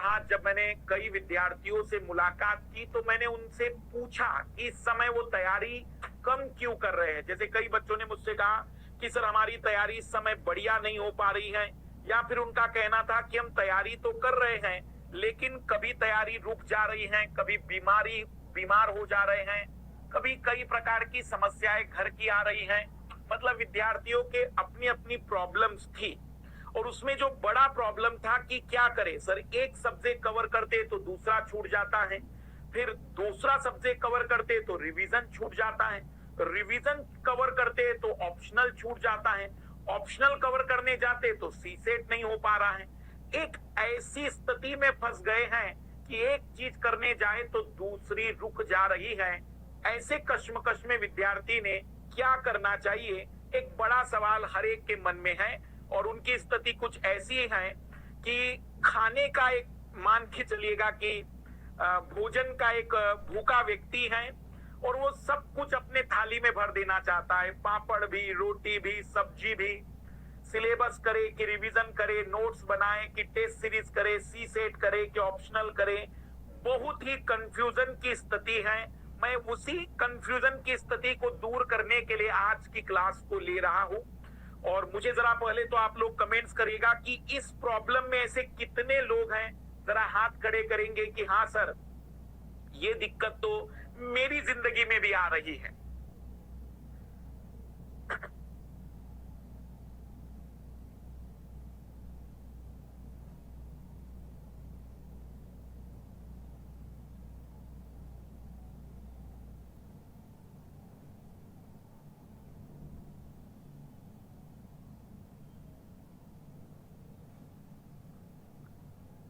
रहा, जब मैंने कई विद्यार्थियों से मुलाकात की तो मैंने उनसे पूछा कि इस समय वो तैयारी कम क्यों कर रहे हैं। जैसे कई बच्चों ने मुझसे कहा कि सर हमारी तैयारी इस समय बढ़िया नहीं हो पा रही है, या फिर उनका कहना था कि हम तैयारी तो कर रहे हैं लेकिन कभी तैयारी रुक जा रही है, कभी बीमार हो जा रहे हैं, कभी कई प्रकार की समस्याएं घर की आ रही हैं। मतलब विद्यार्थियों के अपनी अपनी प्रॉब्लम्स थी, और उसमें जो बड़ा प्रॉब्लम था कि क्या करें सर, एक सब्जेक्ट कवर करते तो दूसरा छूट जाता है, फिर दूसरा सब्जेक्ट कवर करते तो रिवीजन छूट जाता है, रिवीजन कवर करते तो ऑप्शनल छूट जाता है, ऑप्शनल कवर करने जाते तो सीसेट नहीं हो पा रहा है। एक ऐसी स्थिति में फंस गए हैं कि एक चीज करने जाए तो दूसरी रुक जा रही है। ऐसे कश्मकश में विद्यार्थी ने क्या करना चाहिए, एक बड़ा सवाल हर एक के मन में है। और उनकी स्थिति कुछ ऐसी है कि खाने का एक, मान के चलिएगा कि भोजन का एक भूखा व्यक्ति है और वो सब कुछ अपने थाली में भर देना चाहता है, पापड़ भी, रोटी भी, सब्जी भी। सिलेबस करे कि रिवीजन करे, नोट्स बनाए कि टेस्ट सीरीज करे, सी सेट करे कि ऑप्शनल करे, बहुत ही कंफ्यूजन की स्थिति है। मैं उसी कंफ्यूजन की स्थिति को दूर करने के लिए आज की क्लास को ले रहा हूं। और मुझे जरा पहले तो आप लोग कमेंट्स करिएगा कि इस प्रॉब्लम में ऐसे कितने लोग हैं, जरा हाथ खड़े करेंगे कि हाँ सर ये दिक्कत तो मेरी जिंदगी में भी आ रही है।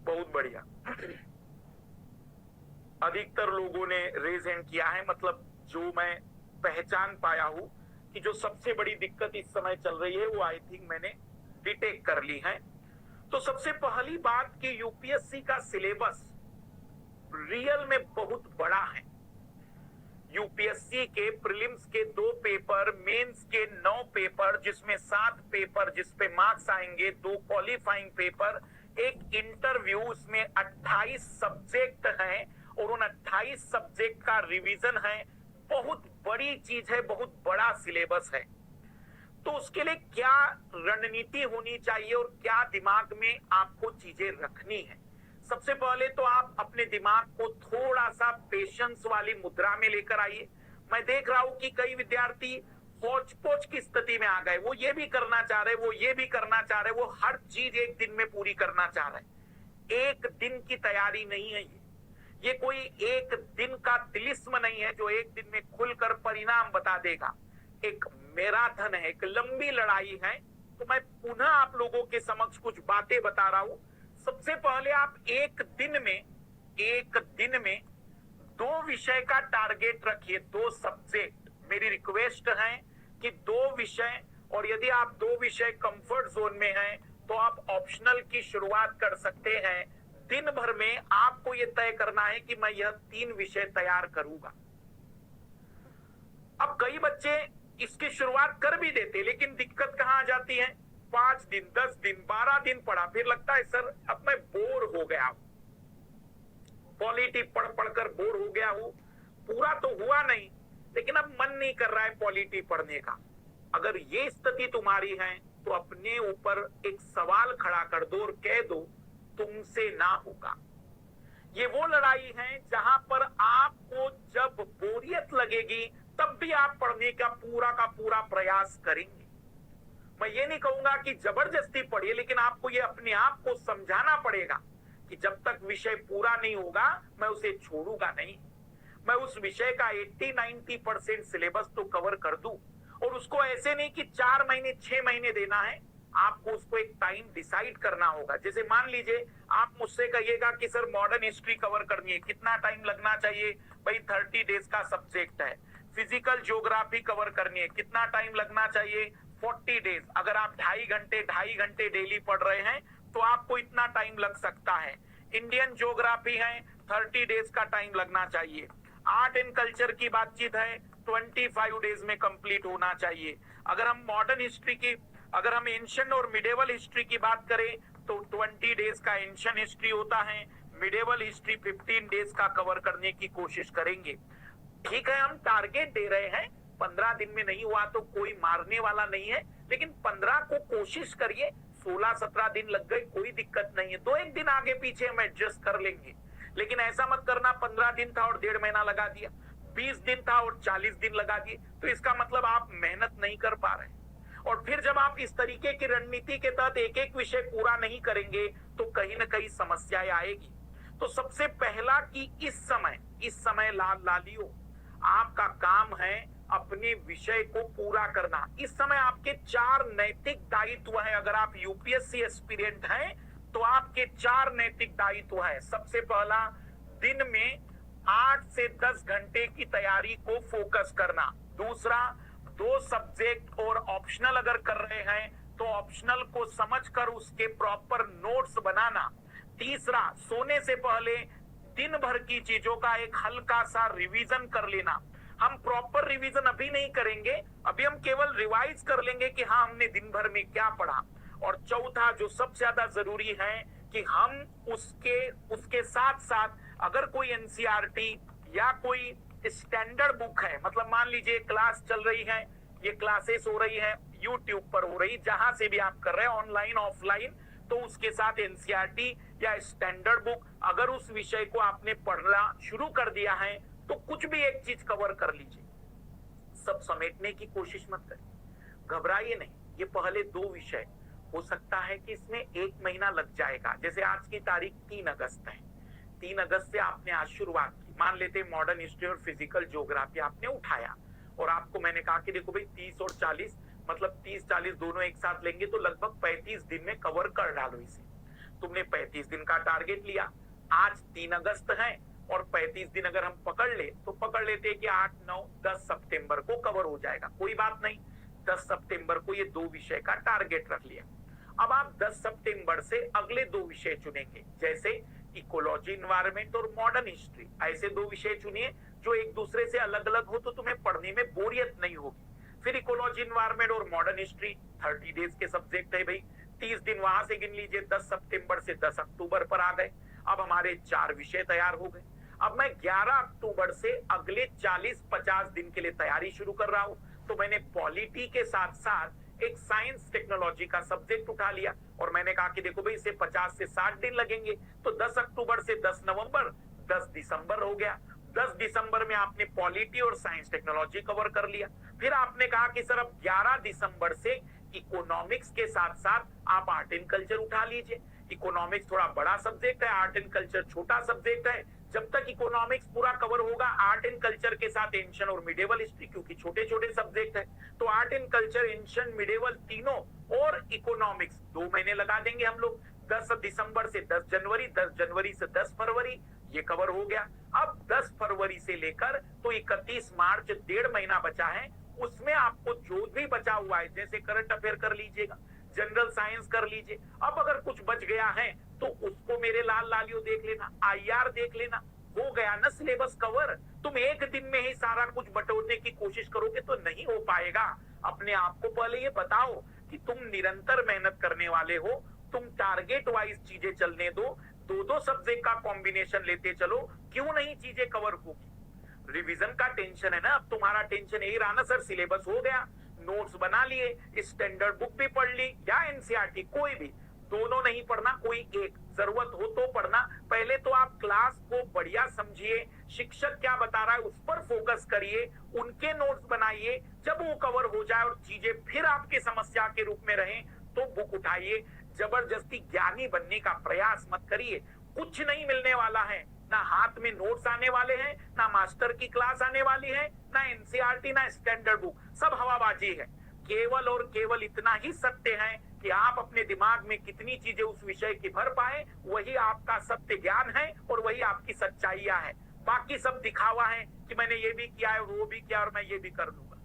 बहुत बढ़िया, अधिकतर लोगों ने रेज हैंड किया है। मतलब जो मैं पहचान पाया हूं कि जो सबसे बड़ी दिक्कत इस समय चल रही है वो आई थिंक मैंने डिटेक्ट कर ली है। तो सबसे पहली बात कि यूपीएससी का सिलेबस रियल में बहुत बड़ा है। यूपीएससी के प्रीलिम्स के 2 पेपर, मेंस के 9 पेपर, जिसमें 7 पेपर जिसपे मार्क्स आएंगे, 2 क्वालिफाइंग पेपर, एक इंटरव्यू, उसमें 28 सब्जेक्ट हैं और उन 28 सब्जेक्ट का रिवीजन है। बहुत बड़ी चीज है, बहुत बड़ा सिलेबस है। तो उसके लिए क्या रणनीति होनी चाहिए और क्या दिमाग में आपको चीजें रखनी है। सबसे पहले तो आप अपने दिमाग को थोड़ा सा पेशेंस वाली मुद्रा में लेकर आइए। मैं देख रहा हूं कि कई विद्यार्थी पोच पोच की स्थिति में आ गए, वो ये भी करना चाह रहे, वो ये भी करना चाह रहे, वो हर चीज एक दिन में पूरी करना चाह रहे। एक दिन की तैयारी नहीं है ये कोई एक दिन का तिलिस्म नहीं है जो एक दिन में खुलकर परिणाम बता देगा। एक मैराथन है, एक लंबी लड़ाई है। तो मैं पुनः आप लोगों के समक्ष कुछ बातें बता रहा हूं। सबसे पहले आप एक दिन में 2 विषय का टारगेट रखिए, 2 सब्जेक्ट। मेरी रिक्वेस्ट है कि 2 विषय, और यदि आप 2 विषय कंफर्ट जोन में हैं तो आप ऑप्शनल की शुरुआत कर सकते हैं। दिन भर में आपको यह तय करना है कि मैं यह 3 विषय तैयार करूंगा। अब कई बच्चे इसकी शुरुआत कर भी देते, लेकिन दिक्कत कहां आ जाती है, 5 दिन, 10 दिन, 12 दिन पढ़ा, फिर लगता है सर अब मैं बोर हो गया हूं, पॉलिटी पढ़ पढ़कर बोर हो गया हूं, पूरा तो हुआ नहीं लेकिन अब मन नहीं कर रहा है पॉलिटी पढ़ने का। अगर ये स्थिति तुम्हारी है तो अपने ऊपर एक सवाल खड़ा कर दो और कह दो तुमसे ना होगा। ये वो लड़ाई है जहां पर आपको जब बोरियत लगेगी तब भी आप पढ़ने का पूरा प्रयास करेंगे। मैं ये नहीं कहूंगा कि जबरदस्ती पढ़िए, लेकिन आपको ये अपने आप को समझाना पड़ेगा कि जब तक विषय पूरा नहीं होगा मैं उसे छोड़ूंगा नहीं। मैं उस विषय का 80-90% सिलेबस तो कवर कर दूं, और उसको ऐसे नहीं कि 4 महीने 6 महीने देना है। आपको उसको एक टाइम डिसाइड करना होगा। जैसे मान लीजिए आप मुझसे कहिएगा कि सर मॉडर्न हिस्ट्री कवर करनी है, कितना टाइम लगना चाहिए, भाई 30 डेज का सब्जेक्ट है। फिजिकल ज्योग्राफी कवर करनी है, कितना टाइम लगना चाहिए, 40 डेज। अगर आप 2.5 घंटे डेली पढ़ रहे हैं तो आपको इतना टाइम लग सकता है। इंडियन ज्योग्राफी है, 30 डेज का टाइम लगना चाहिए। आर्ट एंड कल्चर की बातचीत है, 25 डेज में कंप्लीट होना चाहिए। अगर हम मॉडर्न हिस्ट्री की, अगर हम एंशिएंट और मिडिवल हिस्ट्री की बात करें तो 20 डेज का एंशिएंट हिस्ट्री होता है, मिडेवल हिस्ट्री 15 डेज का कवर करने की कोशिश करेंगे। ठीक है, हम टारगेट दे रहे हैं, 15 दिन में नहीं हुआ तो कोई मारने वाला नहीं है, लेकिन 15 को कोशिश करिए। 16-17 दिन लग गए, कोई दिक्कत नहीं है, 2-1 दिन आगे पीछे हम एडजस्ट कर लेंगे। लेकिन ऐसा मत करना 15 दिन था और 1.5 महीना लगा दिया, 20 दिन था और 40 दिन लगा दिए, तो इसका मतलब आप मेहनत नहीं कर पा रहे। और फिर जब आप इस तरीके की रणनीति के तहत एक एक विषय पूरा नहीं करेंगे तो कहीं ना कहीं समस्याएं आएगी। तो सबसे पहला कि इस समय लाल लालियो, आपका काम है अपने विषय को पूरा करना। इस समय आपके 4 नैतिक दायित्व है। अगर आप यूपीएससी एस्पिरेंट हैं तो आपके 4 नैतिक दायित्व है। सबसे पहला, दिन में 8 से 10 घंटे की तैयारी को फोकस करना। दूसरा, 2 सब्जेक्ट और ऑप्शनल अगर कर रहे हैं तो ऑप्शनल को समझकर उसके प्रॉपर नोट्स बनाना। तीसरा, सोने से पहले दिन भर की चीजों का एक हल्का सा रिवीजन कर लेना। हम प्रॉपर रिवीजन अभी नहीं करेंगे, अभी हम केवल रिवाइज कर लेंगे कि हाँ हमने दिन भर में क्या पढ़ा। और चौथा, जो सबसे ज्यादा जरूरी है कि हम उसके साथ साथ अगर कोई एनसीईआरटी या कोई स्टैंडर्ड बुक है, मतलब मान लीजिए क्लास चल रही है, ये क्लासेस हो रही है यूट्यूब पर हो रही, जहां से भी आप कर रहे हैं ऑनलाइन ऑफलाइन, तो उसके साथ एनसीईआरटी या स्टैंडर्ड बुक, अगर उस विषय को आपने पढ़ना शुरू कर दिया है तो कुछ भी एक चीज कवर कर लीजिए। सब समेटने की कोशिश मत करिए, घबराइए नहीं। ये पहले 2 विषय, हो सकता है कि इसमें 1 महीना लग जाएगा। जैसे आज की तारीख 3 अगस्त है, 3 अगस्त से आपने आज शुरुआत की, मान लेते मॉडर्न हिस्ट्री और फिजिकल ज्योग्राफी आपने उठाया, और आपको मैंने कहा कि देखो भाई 30 और 40, मतलब 30-40 दोनों एक साथ लेंगे तो लगभग 35 दिन में कवर कर डालो इसे। तुमने 35 दिन का टारगेट लिया, आज 3 अगस्त है और 35 दिन अगर हम पकड़ ले तो पकड़ लेते हैं कि 8, 9, 10 सितंबर को कवर हो जाएगा। कोई बात नहीं, 10 सितंबर को ये 2 विषय का टारगेट रख लिया। अब आप 10 सितंबर से अगले 2 विषय चुनेंगे, जैसे इकोलॉजी एनवायरनमेंट और मॉडर्न हिस्ट्री। ऐसे 2 विषय चुनिए जो एक दूसरे से अलग अलग हो तो तुम्हें पढ़ने में बोरियत नहीं होगी। फिर इकोलॉजी एनवायरनमेंट और मॉडर्न हिस्ट्री 30 डेज के सब्जेक्ट है भाई, 30 दिन वहां से गिन लीजिए, 10 सितंबर से 10 अक्टूबर पर आ गए। अब हमारे 4 विषय तैयार हो गए। अब मैं 11 अक्टूबर से अगले 40-50 दिन के लिए तैयारी शुरू कर रहा हूं, तो मैंने पॉलिटी के साथ साथ एक साइंस टेक्नोलॉजी का सब्जेक्ट उठा लिया और मैंने कहा कि देखो भाई इसे 50 से 60 दिन लगेंगे, तो 10 अक्टूबर से 10 नवंबर 10 दिसंबर हो गया। 10 दिसंबर में आपने पॉलिटी और साइंस टेक्नोलॉजी कवर कर लिया। फिर आपने कहा कि सर अब 11 दिसंबर से इकोनॉमिक्स के साथ साथ आप आर्ट एंड कल्चर उठा लीजिए। इकोनॉमिक्स थोड़ा बड़ा सब्जेक्ट है, आर्ट एंड कल्चर छोटा सब्जेक्ट है। जब तक इकोनॉमिक्स पूरा कवर होगा, आर्ट एंड कल्चर के साथ एंशिएंट और मिडिवल हिस्ट्री, क्योंकि छोटे छोटे सब्जेक्ट है, तो art and culture, ancient, medieval तीनों और इकोनॉमिक्स 2 महीने लगा देंगे हम लोग। 10 दिसंबर से 10 जनवरी, 10 जनवरी से 10 फरवरी, ये कवर हो गया। अब 10 फरवरी से लेकर तो 31 मार्च 1.5 महीना बचा है, उसमें आपको जो भी बचा हुआ है, जैसे करंट अफेयर कर लीजिएगा, जनरल साइंस कर लीजिए। अब अगर कुछ बच गया है तो उसको मेरे लाल लालियो देख लेना, आईआर देख लेना, हो गया ना सिलेबस कवर। तुम एक दिन में ही सारा कुछ बटोरने की कोशिश करोगे तो नहीं हो पाएगा। अपने आप को पहले ये बताओ कि तुम निरंतर मेहनत करने वाले हो, तुम टारगेट वाइज चीजें चलने दो, 2-2 सब्जेक्ट का कॉम्बिनेशन लेते चलो, क्यों नहीं चीजें कवर होगी। रिवीजन का टेंशन है ना, अब तुम्हारा टेंशन यही रहा ना सर सिलेबस हो गया, नोट्स बना लिए, स्टैंडर्ड बुक भी पढ़ ली या एनसीईआरटी, कोई भी, दोनों नहीं पढ़ना, कोई एक, जरूरत हो तो पढ़ना। पहले तो आप क्लास को बढ़िया समझिए, शिक्षक क्या बता रहा है उस पर फोकस करिए, उनके नोट्स बनाइए। जब वो कवर हो जाए और चीजें फिर आपके समस्या के रूप में रहें तो बुक उठाइए। जबरदस्ती ज्ञानी बनने का प्रयास मत करिए, कुछ नहीं मिलने वाला है। ना हाथ में नोट्स आने वाले हैं, ना मास्टर की क्लास आने वाली है, ना एनसीईआरटी, ना स्टैंडर्ड बुक, सब हवाबाजी है। केवल और केवल इतना ही सत्य है कि आप अपने दिमाग में कितनी चीजें उस विषय की भर पाए, वही आपका सत्य ज्ञान है और वही आपकी सच्चाइयां है। बाकी सब दिखावा है कि मैंने ये भी किया है, वो भी किया और मैं ये भी कर लूंगा।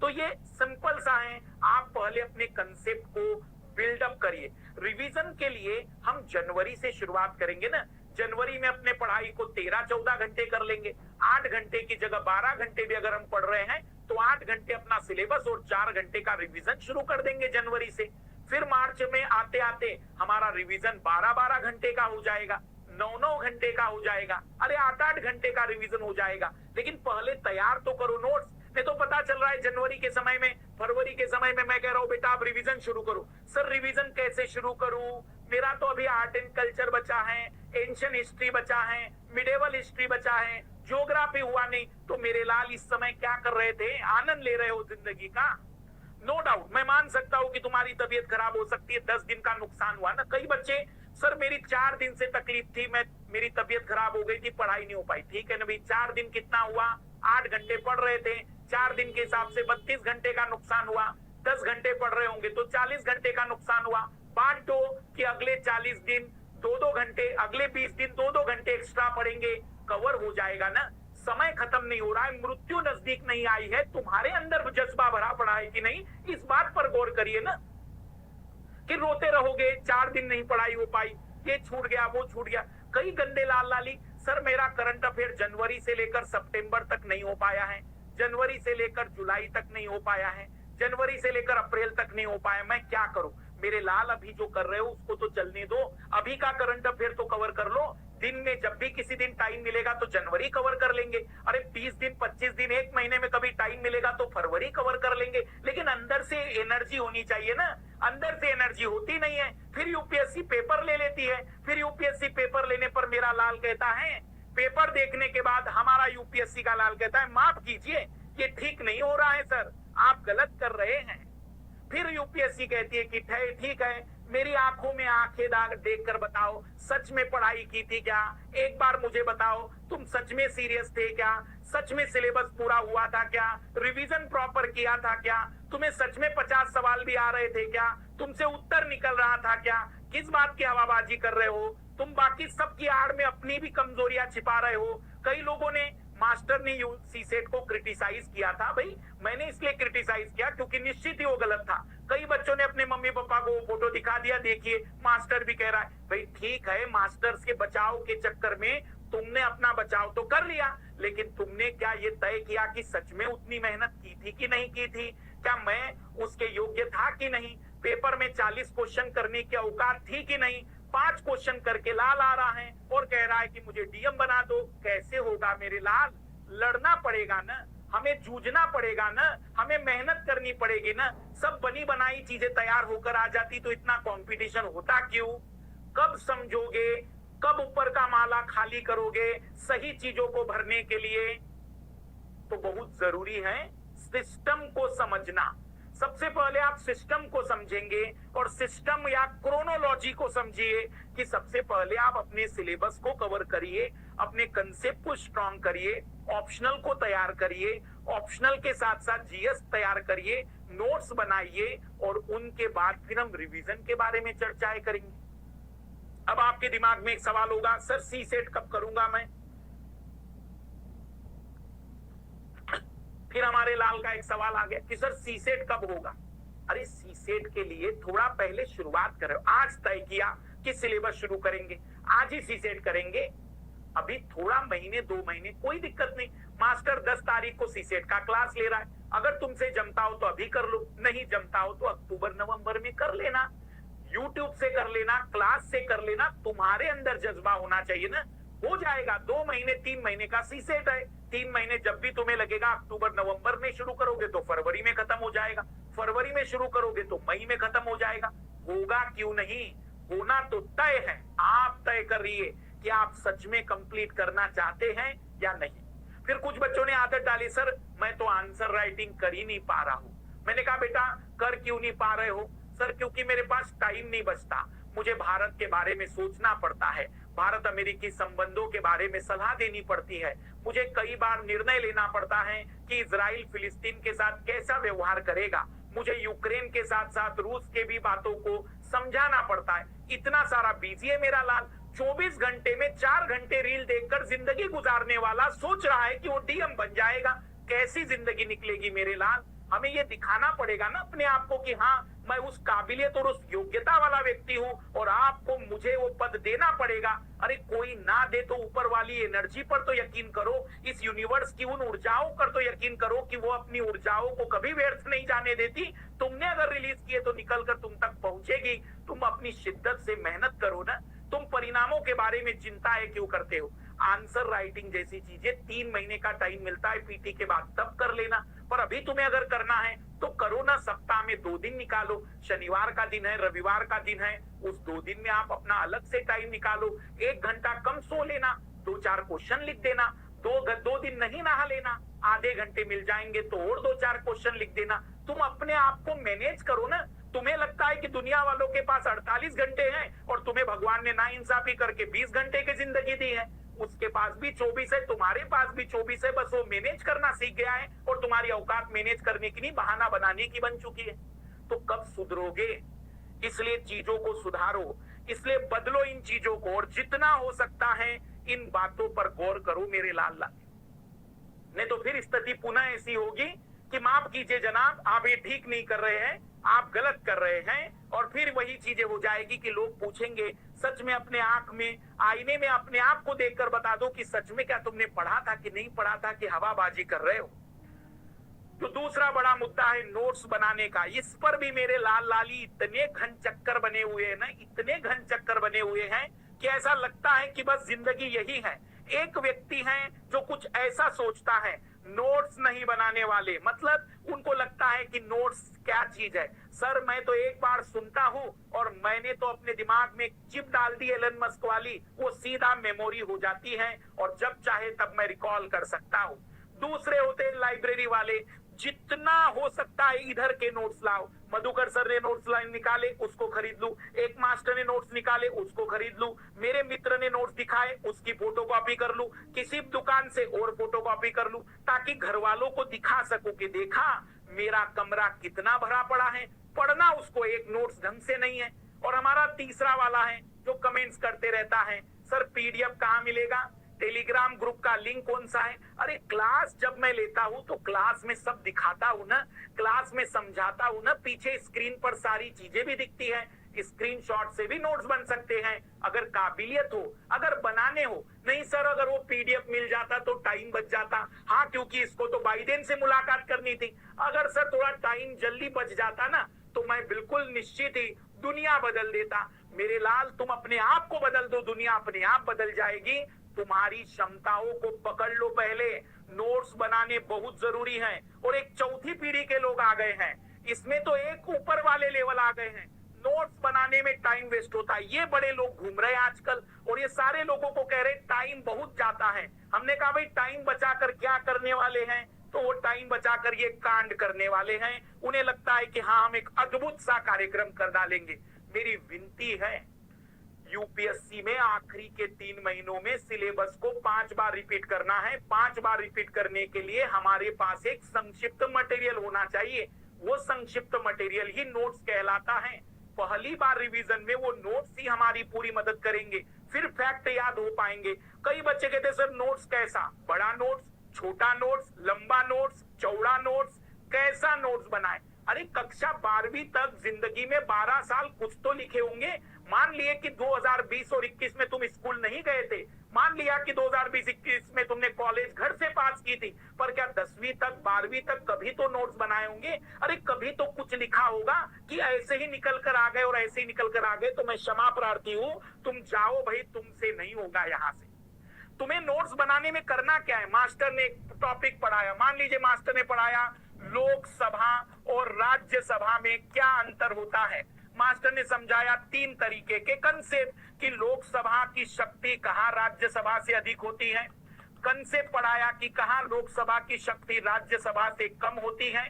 तो ये सिंपल सा है, आप पहले अपने कंसेप्ट को बिल्डअप करिए। रिवीजन के लिए हम जनवरी से शुरुआत करेंगे ना, जनवरी में अपने पढ़ाई को 13-14 घंटे कर लेंगे। 8 घंटे की जगह 12 घंटे भी अगर हम पढ़ रहे हैं तो 8 घंटे अपना सिलेबस और 4 घंटे का रिवीजन शुरू कर देंगे जनवरी से। फिर मार्च में आते आते हमारा रिवीजन 12-12 घंटे का हो जाएगा, 9-9 घंटे का हो जाएगा, अरे 8-8 घंटे का रिवीजन हो जाएगा। लेकिन पहले तैयार तो करो नोट्स। नहीं तो पता चल रहा है जनवरी के समय में, फरवरी के समय में मैं कह रहा हूँ बेटा आप रिवीजन शुरू करो। सर रिवीजन कैसे शुरू करूं, मेरा तो अभी आर्ट एंड कल्चर बचा है, एंशिएंट हिस्ट्री बचा है, मिडेवल हिस्ट्री बचा है, ज्योग्राफी हुआ नहीं। तो मेरे लाल इस समय क्या कर रहे थे, आनंद ले रहे हो जिंदगी का। नो डाउट मैं मान सकता हूं कि तुम्हारी तबीयत खराब हो सकती है, 10 दिन का नुकसान हुआ ना। कई बच्चे सर मेरी 4 दिन से तकलीफ थी, मेरी तबीयत खराब हो गई थी, पढ़ाई नहीं हो पाई। ठीक है ना भाई, 4 दिन कितना हुआ, 8 घंटे पढ़ रहे थे, 4 दिन के हिसाब से 32 घंटे का नुकसान हुआ। 10 घंटे पढ़ रहे होंगे तो 40 घंटे का नुकसान हुआ। बांट दो कि अगले 40 दिन 2-2 घंटे, अगले 20 दिन 2-2 घंटे एक्स्ट्रा पढ़ेंगे, कवर हो जाएगा ना। समय खत्म नहीं हो रहा है, मृत्यु नजदीक नहीं आई है, तुम्हारे अंदर जज्बा भरा पड़ा है कि नहीं, इस बात पर गौर करिए ना। कि रोते रहोगे 4 दिन नहीं पढ़ाई हो पाई, ये छूट गया वो छूट गया। कई गंदे लाल लाली सर मेरा करंट अफेयर जनवरी से लेकर सितंबर तक नहीं हो पाया है, जनवरी से लेकर जुलाई तक नहीं हो पाया है, जनवरी से लेकर अप्रैल तक नहीं हो पाया, मैं क्या करूं। मेरे लाल अभी जो कर रहे हो उसको तो चलने दो, अभी का करंट अफेयर तो कवर कर लो। दिन में जब भी किसी दिन टाइम मिलेगा तो जनवरी कवर कर लेंगे, अरे 20 दिन 25 दिन 1 महीने में कभी टाइम मिलेगा तो फरवरी कवर कर लेंगे। लेकिन अंदर से एनर्जी होनी चाहिए ना, अंदर से एनर्जी होती नहीं है। फिर यूपीएससी पेपर ले लेती है, फिर यूपीएससी पेपर लेने पर मेरा लाल कहता है, पेपर देखने के बाद हमारा यूपीएससी का लाल कहता है माफ कीजिए ये ठीक नहीं हो रहा है सर, आप गलत कर रहे हैं। फिर यूपीएससी कहती है कि ठीक है, मेरी आंखों में आंखें देख कर बताओ सच में पढ़ाई की थी क्या, एक बार मुझे बताओ तुम सच में सीरियस थे क्या, सच में सिलेबस पूरा हुआ था क्या, रिवीजन प्रॉपर किया था क्या, तुम्हें सच में 50 सवाल भी आ रहे थे क्या, तुमसे उत्तर निकल रहा था क्या, किस बात की हवाबाजी कर रहे हो तुम, बाकी सबकी आड़ में अपनी भी कमजोरियां छिपा रहे हो। कई लोगों ने, मास्टर ने सीसेट को क्रिटिसाइज किया था, भाई मैंने इसलिए क्रिटिसाइज किया क्योंकि निश्चित ही वो गलत था। कई बच्चों ने अपने मम्मी पापा को फोटो दिखा दिया, देखिए मास्टर भी कह रहा है, भाई ठीक है मास्टर्स के बचाव के चक्कर में तुमने अपना बचाव तो कर लिया, लेकिन तुमने क्या ये तय किया कि सच में उतनी मेहनत की थी कि नहीं की थी, क्या मैं उसके योग्य था कि नहीं, पेपर में 40 क्वेश्चन करने की औकात थी कि नहीं। 5 क्वेश्चन करके लाल आ रहा है और कह रहा है कि मुझे डीएम बना दो। कैसे होगा मेरे लाल, लड़ना पड़ेगा ना, हमें जूझना पड़ेगा ना, हमें मेहनत करनी पड़ेगी ना। सब बनी बनाई चीजें तैयार होकर आ जाती तो इतना कंपटीशन होता क्यों। कब समझोगे, कब ऊपर का माला खाली करोगे सही चीजों को भरने के लिए। तो बहुत जरूरी है सिस्टम को समझना। सबसे पहले आप सिस्टम को समझेंगे और सिस्टम या क्रोनोलॉजी को समझिए कि सबसे पहले आप अपने सिलेबस को कवर करिए, अपने कंसेप्ट को स्ट्रॉन्ग करिए, ऑप्शनल को तैयार करिए, ऑप्शनल के साथ साथ जीएस तैयार करिए, नोट्स बनाइए और उनके बाद फिर हम रिवीजन के बारे में चर्चाएं करेंगे। अब आपके दिमाग में एक सवाल होगा, सर सी सेट कब करूंगा मैं। फिर हमारे लाल का एक सवाल आ गया कि सर सी सेट कब होगा। अरे सी सेट के लिए थोड़ा पहले शुरुआत करो। आज तय किया कि सिलेबस शुरू करेंगे, आज ही सी सेट करेंगे, अभी थोड़ा महीने 2 महीने कोई दिक्कत नहीं। मास्टर 10 तारीख को सी सेट का क्लास ले रहा है, अगर तुमसे जमता हो तो अभी कर लो, नहीं जमता हो तो अक्टूबर नवंबर में कर लेना, यूट्यूब से कर लेना, क्लास से कर लेना। तुम्हारे अंदर जज्बा होना चाहिए ना, हो जाएगा। 2 महीने 3 महीने का सी सेट है, 3 महीने जब भी तुम्हें लगेगा अक्टूबर नवंबर में शुरू करोगे तो फरवरी में खत्म हो जाएगा, फरवरी में शुरू करोगे तो मई में खत्म हो जाएगा। होगा क्यों नहीं, होना तो तय है। आप तय करिए कि आप सच में कंप्लीट करना चाहते हैं या नहीं। फिर कुछ बच्चों ने आदत डाली, सर मैं तो आंसर राइटिंग कर ही नहीं पा रहा हूं। मैंने कहा बेटा कर क्यों नहीं पा रहे हो। सर क्योंकि मेरे पास टाइम नहीं बचता, मुझे भारत के बारे में सोचना पड़ता है, भारत अमेरिकी संबंधों के बारे में सलाह देनी पड़ती है, मुझे कई बार निर्णय लेना पड़ता है कि इजराइल फिलिस्तीन के साथ कैसा व्यवहार करेगा, मुझे यूक्रेन के साथ साथ रूस के भी बातों को समझाना पड़ता है। इतना सारा बिजी है मेरा लाल। 24 घंटे में 4 घंटे रील देखकर जिंदगी गुजारने वाला सोच रहा है कि वो डीएम बन जाएगा। कैसी जिंदगी निकलेगी मेरे लाल। हमें ये दिखाना पड़ेगा ना अपने आप को कि हाँ मैं उस काबिलियत और उस योग्यता वाला व्यक्ति हूँ और आपको मुझे वो पद देना पड़ेगा। अरे कोई ना दे तो ऊपर वाली एनर्जी पर तो यकीन करो, इस यूनिवर्स की उन ऊर्जाओं पर तो यकीन करो कि वो अपनी ऊर्जाओं को कभी व्यर्थ नहीं जाने देती। तुमने अगर रिलीज किए तो निकल कर तुम तक पहुंचेगी। तुम अपनी शिद्दत से मेहनत करो ना, तुम परिणामों के बारे में चिंता है क्यों करते हो? आंसर राइटिंग जैसी चीजें 3 महीने का टाइम मिलता है पीटी के बाद, तब कर लेना। पर अभी तुम्हें अगर करना है तो करो ना, सप्ताह में 2 दिन निकालो, शनिवार का दिन है, रविवार का दिन है, उस 2 दिन में आप अपना अलग से टाइम निकालो, 1 घंटा कम सो लेना, 2-4 क्वेश्चन लिख देना, 2 दिन नहीं नहा लेना, आधे घंटे मिल जाएंगे तो और 2-4 क्वेश्चन लिख देना। तुम अपने आप को मैनेज करो ना। तुम्हें लगता है कि दुनिया वालों के पास 48 घंटे हैं और तुम्हें भगवान ने नाइंसाफी करके 20 घंटे की जिंदगी दी है। उसके पास भी 24 है, तुम्हारे पास भी 24 है, बस वो मैनेज करना सीख गया है और तुम्हारी औकात मैनेज करने की नहीं, बहाना बनाने की बन चुकी है। तो कब सुधरोगे? इसलिए चीजों को सुधारो, इसलिए बदलो इन चीजों को, और जितना हो सकता है इन बातों पर गौर करो मेरे लाल लाल। नहीं तो फिर स्थिति पुनः ऐसी होगी कि माफ कीजिए जनाब, आप ये ठीक नहीं कर रहे हैं, आप गलत कर रहे हैं, और फिर वही चीजें हो जाएगी कि लोग पूछेंगे, सच में अपने आंख में आईने में अपने आप को देखकर बता दो कि सच में क्या तुमने पढ़ा था कि नहीं पढ़ा था, कि हवाबाजी कर रहे हो। तो दूसरा बड़ा मुद्दा है नोट्स बनाने का। इस पर भी मेरे लाल लाली इतने घन चक्कर बने हुए हैं ना, इतने घन चक्कर बने हुए हैं कि ऐसा लगता है कि बस जिंदगी यही है। एक व्यक्ति है जो कुछ ऐसा सोचता है, नोट्स नहीं बनाने वाले, मतलब उनको लगता है कि नोट्स क्या चीज है। सर मैं तो एक बार सुनता हूं और मैंने तो अपने दिमाग में चिप डाल दी एलन मस्क वाली, वो सीधा मेमोरी हो जाती है और जब चाहे तब मैं रिकॉल कर सकता हूं। दूसरे होते हैं लाइब्रेरी वाले, जितना हो सकता है इधर के नोट्स लाओ। मधुकर सर ने नोट्स निकाले, उसको खरीद लूं, एक मास्टर ने नोट्स निकाले, उसको खरीद लूं, मेरे मित्र ने नोट्स दिखाए, उसकी फोटोकॉपी कर लूं, किसी दुकान से और फोटोकॉपी कर लूं, ताकि घर वालों को दिखा सकूं कि देखा मेरा कमरा कितना भरा पड़ा है। पढ़ना उसको एक नोट्स ढंग से नहीं है। और हमारा तीसरा वाला है जो कमेंट्स करते रहता है, सर पीडीएफ कहाँ मिलेगा, टेलीग्राम ग्रुप का लिंक कौन सा है। अरे क्लास जब मैं लेता हूं तो क्लास में सब दिखाता हूं ना, क्लास में समझाता हूं ना, पीछे स्क्रीन पर सारी चीजें भी दिखती हैं, स्क्रीनशॉट से भी नोट्स बन सकते हैं अगर काबिलियत हो, अगर बनाने हो। नहीं सर अगर वो पीडीएफ मिल जाता तो टाइम बच जाता। हाँ क्योंकि इसको तो बाइडेन से मुलाकात करनी थी। अगर सर थोड़ा टाइम जल्दी बच जाता ना तो मैं बिल्कुल निश्चित ही दुनिया बदल देता। मेरे लाल तुम अपने आप को बदल दो, दुनिया अपने आप बदल जाएगी। तुम्हारी क्षमताओं को पकड़ लो पहले। नोट्स बनाने बहुत जरूरी है। और एक चौथी पीढ़ी के लोग आ गए हैं, इसमें तो एक ऊपर वाले लेवल आ गए हैं, नोट्स बनाने में टाइम वेस्ट होता है। ये बड़े लोग घूम रहे हैं आजकल और ये सारे लोगों को कह रहे टाइम बहुत जाता है। हमने कहा भाई टाइम बचाकर क्या करने वाले हैं, तो वो टाइम बचाकर ये कांड करने वाले हैं। उन्हें लगता है कि हाँ हम एक अद्भुत सा कार्यक्रम कर डालेंगे। मेरी विनती है यूपीएससी में आखिरी के 3 महीनों में सिलेबस को 5 बार रिपीट करना है। 5 बार रिपीट करने के लिए हमारे पास एक संक्षिप्त मटेरियल होना चाहिए। वो संक्षिप्त मटेरियल ही नोट्स कहलाता है। पहली बार रिवीजन में वो नोट्स ही हमारी पूरी मदद करेंगे, फिर फैक्ट याद हो पाएंगे। कई बच्चे कहते सर नोट्स कैसा, बड़ा नोट्स, छोटा नोट्स, लंबा नोट्स, चौड़ा नोट्स, कैसा नोट्स बनाए। अरे कक्षा 12वीं तक जिंदगी में 12 साल कुछ तो लिखे होंगे। मान लिए कि 2020 और 21 में तुम स्कूल नहीं गए थे, मान लिया कि 2020-21 में तुमने कॉलेज घर से पास की थी, पर क्या 10वीं तक 12वीं तक कभी तो नोट्स बनाए होंगे। अरे कभी तो कुछ लिखा होगा कि ऐसे ही निकल कर आ गए और ऐसे ही निकल कर आ गए तो मैं क्षमा प्रार्थी हूँ, तुम जाओ भाई, तुमसे नहीं होगा। यहाँ से तुम्हें नोट्स बनाने में करना क्या है। मास्टर ने एक टॉपिक पढ़ाया, मान लीजिए मास्टर ने पढ़ाया लोकसभा और राज्यसभा में क्या अंतर होता है। मास्टर ने समझाया 3 तरीके के कंसेप्ट कि लोकसभा की शक्ति कहाँ राज्यसभा से अधिक होती है। कंसेप्ट पढ़ाया कि कहाँ लोकसभा की शक्ति राज्यसभा से कम होती है,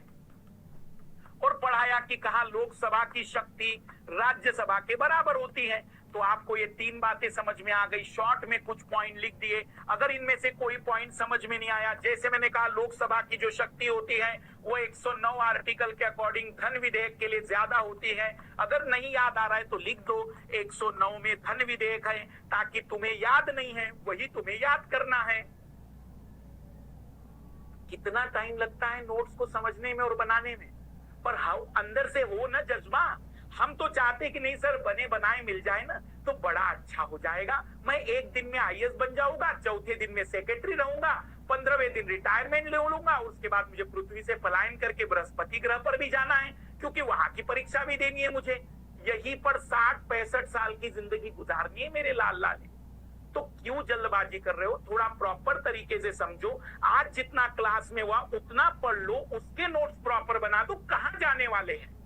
और पढ़ाया कि कहाँ लोकसभा की शक्ति राज्यसभा के बराबर होती है। तो आपको ये 3 बातें समझ में आ गई। शॉर्ट में कुछ पॉइंट लिख दिए। अगर इनमें से कोई पॉइंट समझ में नहीं आया, जैसे मैंने कहा लोकसभा की जो शक्ति होती है वो 109 आर्टिकल के अकॉर्डिंग धन विधेयक के लिए ज्यादा होती है। अगर नहीं याद आ रहा है तो लिख दो 109 में धन विधेयक है, ताकि तुम्हें याद नहीं है वही तुम्हें याद करना है। कितना टाइम लगता है नोट्स को समझने में और बनाने में, पर अंदर से हो ना जज्बा। हम तो चाहते कि नहीं सर बने बनाए मिल जाए ना तो बड़ा अच्छा हो जाएगा। मैं एक दिन में आईएएस बन जाऊंगा, चौथे दिन में सेक्रेटरी रहूंगा, 15वें दिन रिटायरमेंट ले लूंगा। उसके बाद मुझे पृथ्वी से पलायन करके बृहस्पति ग्रह पर भी जाना है, क्योंकि वहां की परीक्षा भी देनी है मुझे। यहीं पर 60-65 साल की जिंदगी गुजारनी है मेरे लाल लाल। तो क्यों जल्दबाजी कर रहे हो? थोड़ा प्रॉपर तरीके से समझो। आज जितना क्लास में हुआ उतना पढ़ लो, उसके नोट्स प्रॉपर बना दो। कहां जाने वाले हैं?